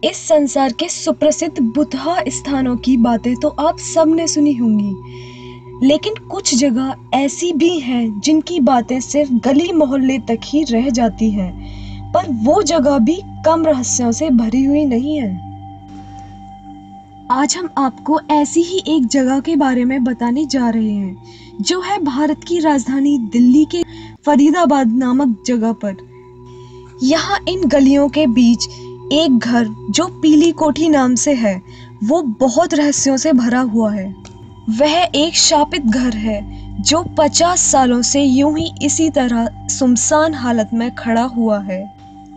इस संसार के सुप्रसिद्ध बुद्धा स्थानों की बातें तो आप सबने सुनी होंगी, लेकिन कुछ जगह ऐसी भी हैं जिनकी बातें सिर्फ गली मोहल्ले तक ही रह जाती हैं, पर वो जगह भी कम रहस्यों से भरी हुई नहीं है। आज हम आपको ऐसी ही एक जगह के बारे में बताने जा रहे हैं, जो है भारत की राजधानी दिल्ली के फरीदाबाद नामक जगह पर। यहाँ इन गलियों के बीच एक घर जो पीली कोठी नाम से है, वो बहुत रहस्यों से भरा हुआ है। वह एक शापित घर है जो 50 सालों से यूं ही इसी तरह सुनसान हालत में खड़ा हुआ है।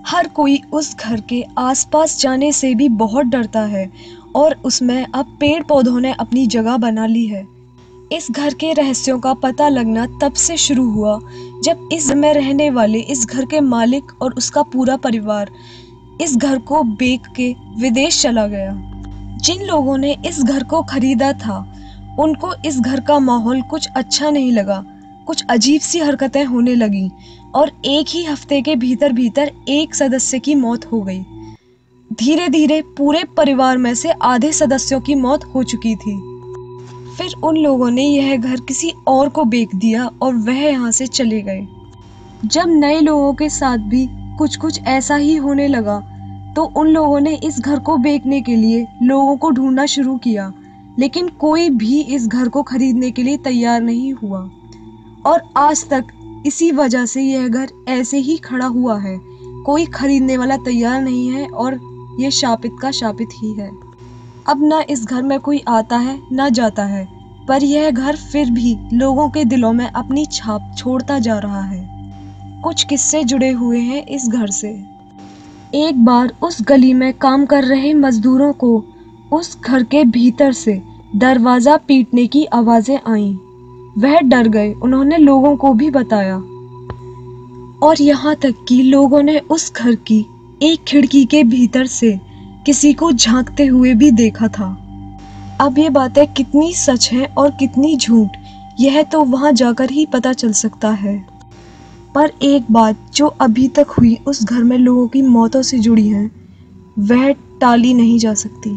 हर कोई उस घर के आसपास जाने से भी बहुत डरता है और उसमें अब पेड़ पौधों ने अपनी जगह बना ली है। इस घर के रहस्यों का पता लगना तब से शुरू हुआ जब इस में रहने वाले इस घर के मालिक और उसका पूरा परिवार इस घर को बेच के विदेश चला गया। जिन लोगों ने इस घर को खरीदा था, उनको इस घर का माहौल कुछ अच्छा नहीं लगा। कुछ अजीब सी हरकतें होने लगीं और एक ही हफ्ते के भीतर भीतर एक सदस्य की मौत हो गई। धीरे धीरे पूरे परिवार में से आधे सदस्यों की मौत हो चुकी थी। फिर उन लोगों ने यह घर किसी और को बेच दिया और वह यहाँ से चले गए। जब नए लोगों के साथ भी कुछ ऐसा ही होने लगा, तो उन लोगों ने इस घर को बेचने के लिए लोगों को ढूंढना शुरू किया, लेकिन कोई भी इस घर को खरीदने के लिए तैयार नहीं हुआ और आज तक इसी वजह से यह घर ऐसे ही खड़ा हुआ है। कोई खरीदने वाला तैयार नहीं है और ये शापित का शापित ही है। अब ना इस घर में कोई आता है ना जाता है, पर यह घर फिर भी लोगों के दिलों में अपनी छाप छोड़ता जा रहा है। कुछ किस्से जुड़े हुए हैं इस घर से। एक बार उस गली में काम कर रहे मजदूरों को उस घर के भीतर से दरवाजा पीटने की आवाजें आईं। वह डर गए। उन्होंने लोगों को भी बताया और यहाँ तक कि लोगों ने उस घर की एक खिड़की के भीतर से किसी को झांकते हुए भी देखा था। अब ये बातें कितनी सच हैं और कितनी झूठ, यह तो वहां जाकर ही पता चल सकता है। पर एक बात जो अभी तक हुई उस घर में लोगों की मौतों से जुड़ी है, वह टाली नहीं जा सकती।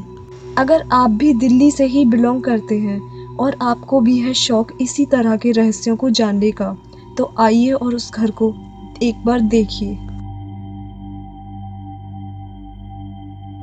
अगर आप भी दिल्ली से ही बिलोंग करते हैं और आपको भी है शौक इसी तरह के रहस्यों को जानने का, तो आइए और उस घर को एक बार देखिए।